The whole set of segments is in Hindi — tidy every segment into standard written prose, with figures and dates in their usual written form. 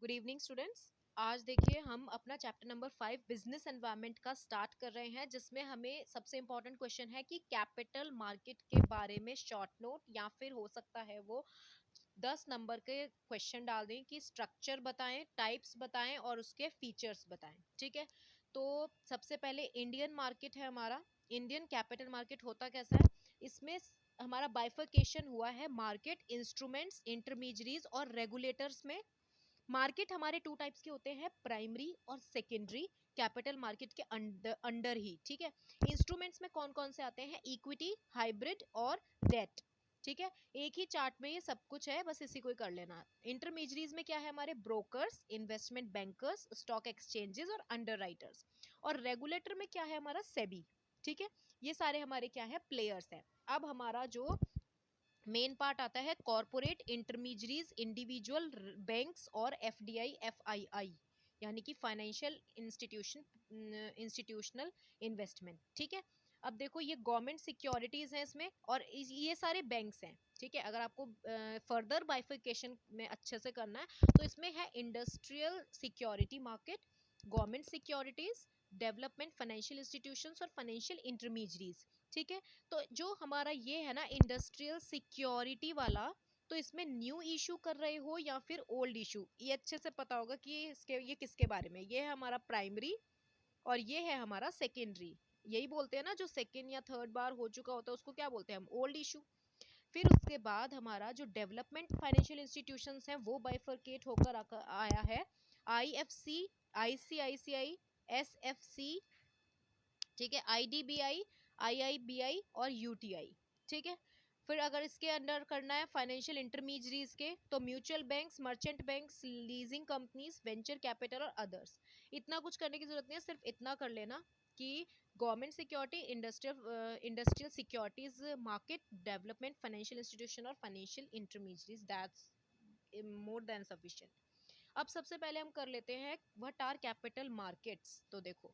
Good evening students. आज देखिए हम अपना चैप्टर नंबर 5 बिजनेस एनवायरनमेंट का स्टार्ट कर रहे हैं, जिसमें हमें सबसे इम्पोर्टेंट क्वेश्चन है कि कैपिटल मार्केट के बारे में शॉर्ट नोट या फिर हो सकता है वो 10 नंबर के क्वेश्चन डाल दें कि स्ट्रक्चर बताएं, टाइप्स बताएं और उसके फीचर्स बताएं। ठीक है, तो सबसे पहले इंडियन मार्केट है हमारा। इंडियन कैपिटल मार्केट होता कैसा है, इसमें हमारा बाइफर्केशन हुआ है मार्केट, इंस्ट्रूमेंट्स, इंटरमीडियरीज और रेगुलेटर्स में। मार्केट हमारे टू टाइप्स के होते हैं, प्राइमरी और सेकेंडरी कैपिटल मार्केट के अंडर ही। ठीक है, इंस्ट्रूमेंट्स में कौन कौन से आते हैं, इक्विटी, हाइब्रिड और डेट। ठीक है, एक ही चार्ट में ये सब कुछ है, बस इसी को ही कर लेना। इंटरमीडियरीज में क्या है, हमारे brokers, investment bankers, stock exchanges और अंडरराइटर्स। और रेगुलेटर में क्या है, हमारा सेबी। ठीक है, ये सारे हमारे क्या है, प्लेयर्स हैं। अब हमारा जो मेन पार्ट आता है कॉरपोरेट, इंटरमीडियरीज, इंडिविजुअल बैंक्स और एफडीआई, एफआईआई यानी कि फाइनेंशियल इंस्टीट्यूशनल इन्वेस्टमेंट। ठीक है, अब देखो ये गवर्नमेंट सिक्योरिटीज हैं इसमें, और ये सारे बैंक्स हैं। ठीक है, अगर आपको फर्दर बाइफिकेशन में अच्छे से करना है तो इसमें है industrial security market, government securities, development financial institutions और फाइनेंशियल इंटरमीडियरीज। ठीक है, तो जो हमारा ये है ना इंडस्ट्रियल सिक्योरिटी वाला, तो इसमें न्यू इशू कर रहे हो या फिर ओल्ड इशू, ये अच्छे से पता होगा कि ये किसके बारे में। ये है हमारा प्राइमरी और ये है हमारा सेकेंडरी। यही बोलते हैं ना, जो सेकेंड या थर्ड बार हो चुका होता है उसको क्या बोलते हैं हम, ओल्ड इशू। फिर उसके बाद हमारा जो डेवलपमेंट फाइनेंशियल इंस्टीट्यूशंस हैं वो बाइफरकेट होकर आया है, आईएफसी, आईसीआईसीआई, एसएफसी, ठीक है, आईडीबीआई, आईआईबीआई और यूटीआई। ठीक है, फिर अगर इसके अंडर करना है फाइनेंशियल इंटरमीडियरीज के, तो mutual banks, merchant banks, leasing companies, venture capital और अदर्स। इतना कुछ करने की जरूरत नहीं है, सिर्फ इतना कर लेना कि government security, industrial securities market, development financial institution और financial intermediaries, that's more than sufficient. अब सबसे पहले हम कर लेते हैं व्हाट आर कैपिटल मार्केट्स। तो देखो,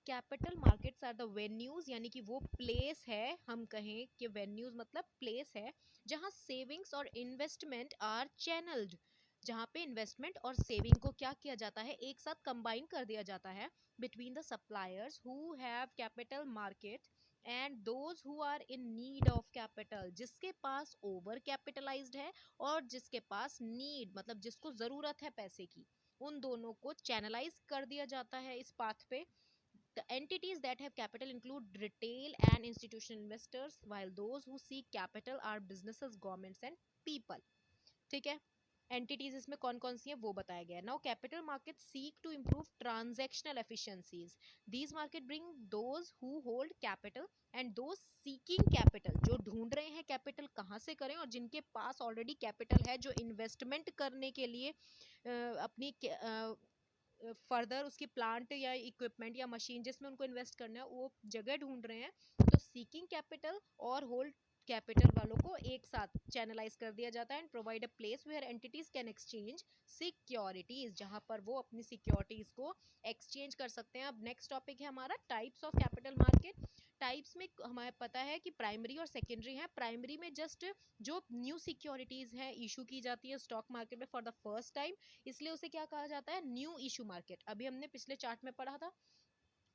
capital markets are the venues, यानी कि वो प्लेस है, हम कहें कि वेन्यूज मतलब प्लेस है जहां सेविंग्स और इन्वेस्टमेंट आर चैनल्ड, जहां पे इन्वेस्टमेंट और सेविंग को क्या किया जाता है, एक साथ कंबाइन कर दिया जाता है between the suppliers who have capital market and those who are in need of capital, जिसके पास ओवर कैपिटलाइज्ड है और जिसके पास नीड मतलब जिसको जरूरत है पैसे की, उन दोनों को चैनलाइज कर दिया जाता है इस पाथ पे। The entities that have capital include retail and institutional investors, while those who seek capital are businesses, governments and people. ठीक है, एंटिटीज इसमें कौन कौन सी है वो बताया गया है। Now capital market seek to improve transactional efficiencies, these market bring those who hold capital and those seeking capital, जो ढूंढ रहे हैं कैपिटल कहाँ से करें, और जिनके पास ऑलरेडी कैपिटल है जो इन्वेस्टमेंट करने के लिए अपनी फर्दर उसकी प्लांट या इक्विपमेंट या मशीन जिसमें उनको इन्वेस्ट करना है वो जगह ढूंढ रहे हैं। तो सीकिंग कैपिटल और होल्ड कैपिटल वालों को एक साथ चैनलाइज कर दिया जाता है and provide a place where entities can exchange securities, जहां पर वो अपनी सिक्योरिटीज को एक्सचेंज कर सकते हैं। अब नेक्स्ट टॉपिक है हमारा types of capital market. Types में हमें पता है कि प्राइमरी और सेकेंडरी है। प्राइमरी में जस्ट जो न्यू सिक्योरिटीज है इशू की जाती है स्टॉक मार्केट में फॉर द फर्स्ट टाइम, इसलिए उसे क्या कहा जाता है, न्यू इशू मार्केट। अभी हमने पिछले चार्ट में पढ़ा था।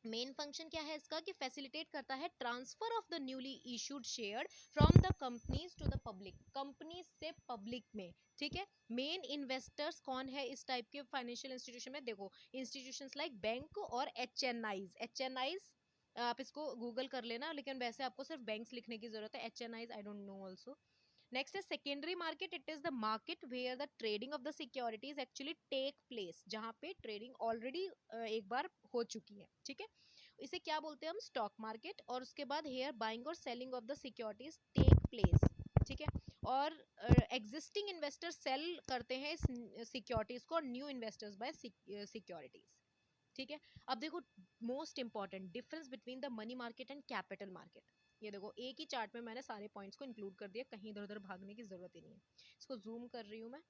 मेन फंक्शन क्या है इसका, कि फैसिलिटेट करता है transfer of the newly issued share from the companies to the public, company से पब्लिक में। ठीक है, मेन इन्वेस्टर्स कौन है इस टाइप के फाइनेंशियल इंस्टीट्यूशन में, देखो इंस्टीट्यूशंस लाइक बैंक और एचएनआईज। एचएनआईज आप इसको गूगल कर लेना, लेकिन वैसे आपको सिर्फ बैंक्स लिखने की जरूरत है, HNIs I don't know also. Next है secondary market, it is the market where the trading of the securities actually take place, जहां पे ट्रेडिंग ऑलरेडी एक बार हो चुकी है। ठीक है, इसे क्या बोलते हैं हम, स्टॉक मार्केट। और उसके बाद हेयर बाइंग और selling of the securities take place. ठीक है, और एग्जिस्टिंग इन्वेस्टर्स सेल करते हैं इस सिक्योरिटीज को, न्यू इन्वेस्टर्स बाय सिक्योरिटीज। ठीक है, अब देखो most important difference between the money market and capital market. ये देखो एक ही चार्ट में मैंने सारे पॉइंट्स को इंक्लूड कर दिया, कहीं इधर उधर भागने की जरूरत ही नहीं है। इसको जूम कर रही हूँ मैं।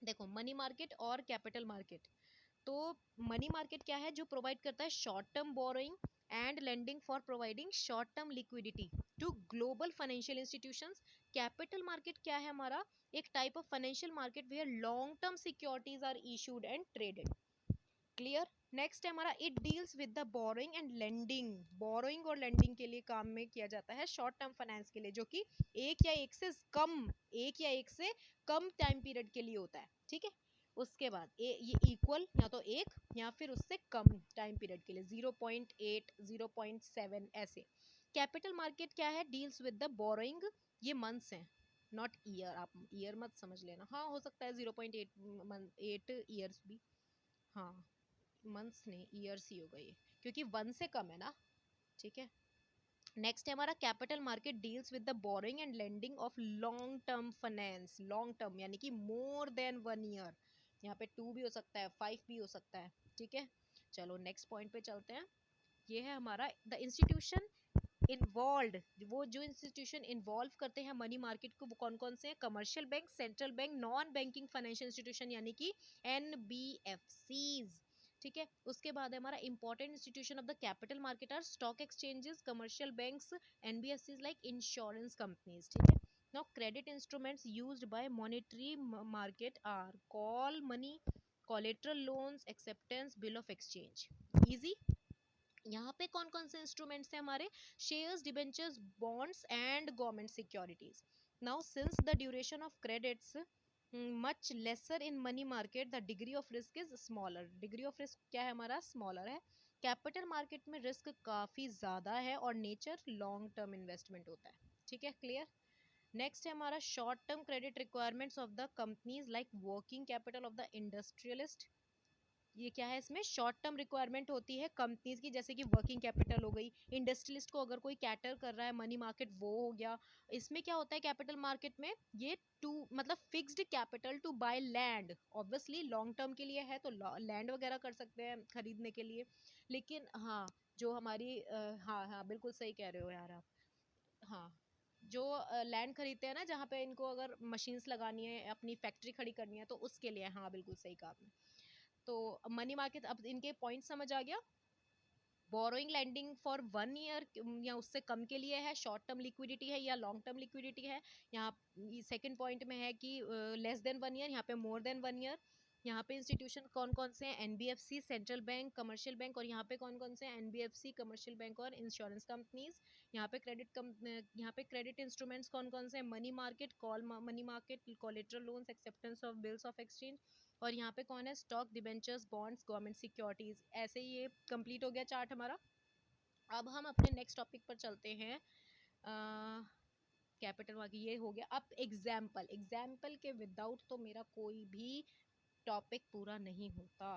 देखो मनी मार्केट और कैपिटल मार्केट, तो मनी मार्केट क्या है, जो प्रोवाइड करता है short term borrowing and lending for providing short term liquidity to global financial institutions. Capital market क्या है हमारा, एक type of financial market where long term securities are issued and traded. Clear. Next है हमारा it deals with the borrowing and lending, borrowing और लेंडिंग के लिए काम में किया जाता है शॉर्ट टर्म फाइनेंस के लिए, जो कि एक या एक से कम टाइम पीरियड के लिए होता है, ठीक है। उसके बाद ये इक्वल या तो एक या फिर उससे कम टाइम पीरियड के लिए 0.8 0.7 ऐसे। कैपिटल मार्केट क्या है, डील्स विद द बोरोइंग, ये मंथ्स हैं नॉट ईयर, आप ईयर मत समझ लेना, हाँ हो सकता है 0.8 ईयर्स भी, हाँ मंथ्स नहीं ईयर्स ही होगा ये, क्योंकि 1 से कम है ना, ठीक है। नेक्स्ट है हमारा capital market deals with the borrowing and lending of long term finance, long term यानी कि मोर देन 1 ईयर, यहाँ पे 2 भी हो सकता है 5 भी हो सकता है, ठीक है। चलो नेक्स्ट पॉइंट पे चलते हैं। ये है हमारा द इंस्टीट्यूशन इन्वॉल्व, वो जो इंस्टीट्यूशन इन्वॉल्व करते हैं मनी मार्केट को, वो कौन कौन से हैं, commercial bank, central bank, non banking financial institution यानी कि NBFCs, ठीक है। उसके बाद है हमारा important institution of the capital market are stock exchanges, commercial banks, NBFCs like insurance companies, ठीक है। Now credit instruments used by monetary market are call money, collateral loans, acceptance, bill of exchange, easy. यहाँ पे कौन कौन से इंस्ट्रूमेंट्स हैं हमारे, shares, debentures, bonds and government securities. Now since the duration of credits much laser in money market, the degree of risk is smaller, degree of risk क्या है हमारा, स्मॉलर है। कैपिटल मार्केट में रिस्क काफी ज्यादा है और नेचर लॉन्ग टर्म इन्वेस्टमेंट होता है, ठीक है, क्लियर। नेक्स्ट है हमारा short term credit requirements of the companies like working capital of the industrialist, ये क्या है, इसमें शॉर्ट टर्म रिक्वायरमेंट होती है कंपनीज की, जैसे कि वर्किंग कैपिटल हो गई, इंडस्ट्रियलिस्ट को अगर कोई कैटर कर रहा है मनी मार्केट वो हो गया। इसमें क्या होता है कैपिटल मार्केट में, ये टू मतलब fixed capital to buy land, obviously long term के लिए है तो लैंड वगैरह कर सकते हैं खरीदने के लिए, लेकिन हाँ जो हमारी हाँ हाँ बिल्कुल सही कह रहे हो यार आप, हाँ जो लैंड खरीदते हैं ना जहाँ पे इनको अगर मशीन्स लगानी है, अपनी फैक्ट्री खड़ी करनी है, तो उसके लिए, हाँ बिल्कुल सही कहा आपने। तो मनी मार्केट, अब इनके पॉइंट समझ आ गया। बोरोइंग लैंडिंग फॉर 1 ईयर या उससे कम के लिए है, शॉर्ट टर्म लिक्विडिटी है या लॉन्ग टर्म लिक्विडिटी है। यहाँ सेकंड पॉइंट में है कि लेस देन 1 ईयर, यहाँ पे मोर देन 1 ईयर। यहाँ पे इंस्टीट्यूशन कौन कौन से हैं, NBFC, central bank, commercial bank, और यहाँ पे कौन कौन से हैं, NBFC, कमर्शियल बैंक और इंश्योरेंस कंपनीज। यहाँ पे क्रेडिट इंस्ट्रूमेंट्स कौन कौन से हैं, money market, call money market, collateral loans, acceptance of bills of exchange, और यहाँ पे कौन है, stock, debentures, bonds, government securities. ऐसे ही ये कंप्लीट हो गया चार्ट हमारा। अब हम अपने नेक्स्ट टॉपिक पर चलते हैं। कैपिटल मार्केट ये हो गया। अब एग्जाम्पल के विदाउट तो मेरा कोई भी टॉपिक पूरा नहीं होता।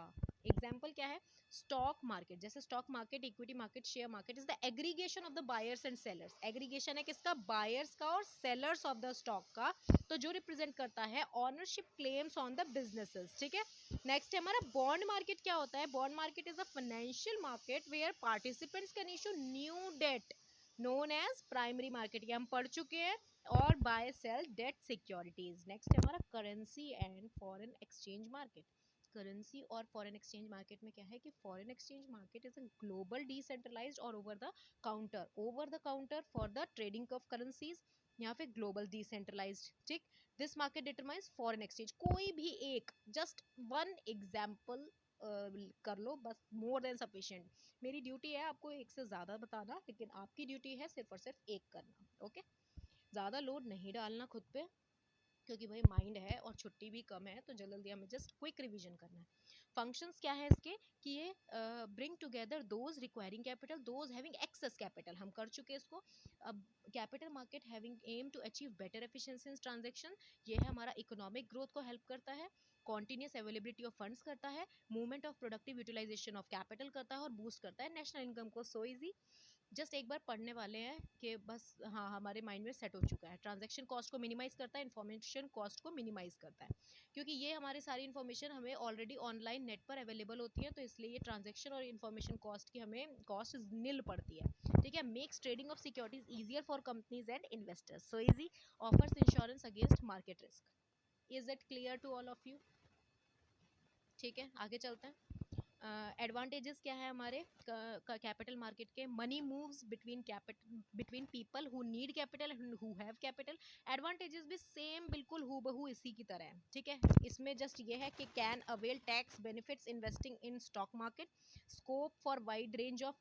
एग्जाम्पल क्या है, स्टॉक मार्केट, जैसे stock market, equity market, share market is the aggregation of the buyers and sellers, aggregation है किसका, बायर्स का और सेलर्स ऑफ द स्टॉक का, तो जो रिप्रेजेंट करता है ownership claims on the businesses, ठीक है। नेक्स्ट है हमारा बॉन्ड मार्केट, क्या होता है, bond market is a financial market where participants can issue new debt known as primary market, ये हम पढ़ चुके हैं, और buy sell debt securities. Next है हमारा currency and foreign exchange market. Currency और फॉरेन एक्सचेंज मार्केट में क्या है कि foreign exchange market is a global decentralized और over the counter for the trading of currencies, यहाँ पे ग्लोबल डिसेंट्रलाइज्ड, ठीक। This market determines foreign exchange, कोई भी एक जस्ट वन एग्जाम्पल कर लो बस, मोर देन सफिशिएंट। मेरी ड्यूटी है आपको एक से ज्यादा बताना, लेकिन आपकी ड्यूटी है सिर्फ और सिर्फ एक करना, ओके। ज़्यादा लोड नहीं डालना खुद पे, क्योंकि भाई माइंड है और छुट्टी भी कम है, तो जल्दी जल्दी हमें जस्ट क्विक रिवीजन करना है। फंक्शंस क्या है इसके कि ये bring together those requiring capital, those having excess capital, हम कर चुके हैं इसको। अब capital market having aim to achieve better efficiency in transaction, ये है हमारा इकोनॉमिक ग्रोथ को हेल्प करता है, कॉन्टिन्यूस अवेलेबिलिटी ऑफ फंड्स करता है, movement of productive utilisation of capital करता है, और बूस्ट करता है नेशनल इनकम को। सो इजी, जस्ट एक बार पढ़ने वाले हैं कि बस, हाँ हमारे माइंड में सेट हो चुका है। ट्रांजैक्शन कॉस्ट को मिनिमाइज करता है, इन्फॉर्मेशन कॉस्ट को मिनिमाइज करता है, क्योंकि ये हमारी सारी इन्फॉर्मेशन हमें ऑलरेडी ऑनलाइन नेट पर अवेलेबल होती है, तो इसलिए ये ट्रांजैक्शन और इन्फॉर्मेशन कॉस्ट की हमें कॉस्ट नील पड़ती है, ठीक है। Makes trading of securities easier for companies and investors, so easy. Offers insurance against market risk. Is it clear to all of you? ठीक है, आगे चलते हैं। एडवांटेजेस क्या है हमारे कैपिटल मार्केट के? Money moves between people who need capital and who have capital. Advantages भी सेम बिल्कुल हूबहू इसी की तरह है, ठीक है। इसमें जस्ट ये है कि can avail tax benefits investing in stock market, scope for wide range of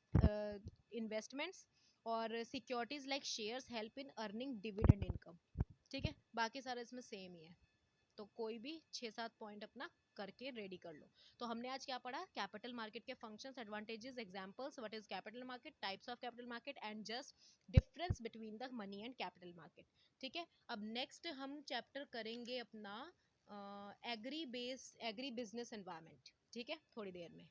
investments, और securities like shares help in earning dividend income, ठीक है। बाकी सारा इसमें सेम ही है, तो कोई भी 6-7 पॉइंट अपना करके रेडी कर लो। तो हमने आज क्या पढ़ा? कैपिटल मार्केट के functions, advantages, examples, what is capital market, types of capital market and just difference between the money and capital market, ठीक है। अब नेक्स्ट हम चैप्टर करेंगे अपना एग्री बिजनेस एनवायरनमेंट, ठीक है, थोड़ी देर में।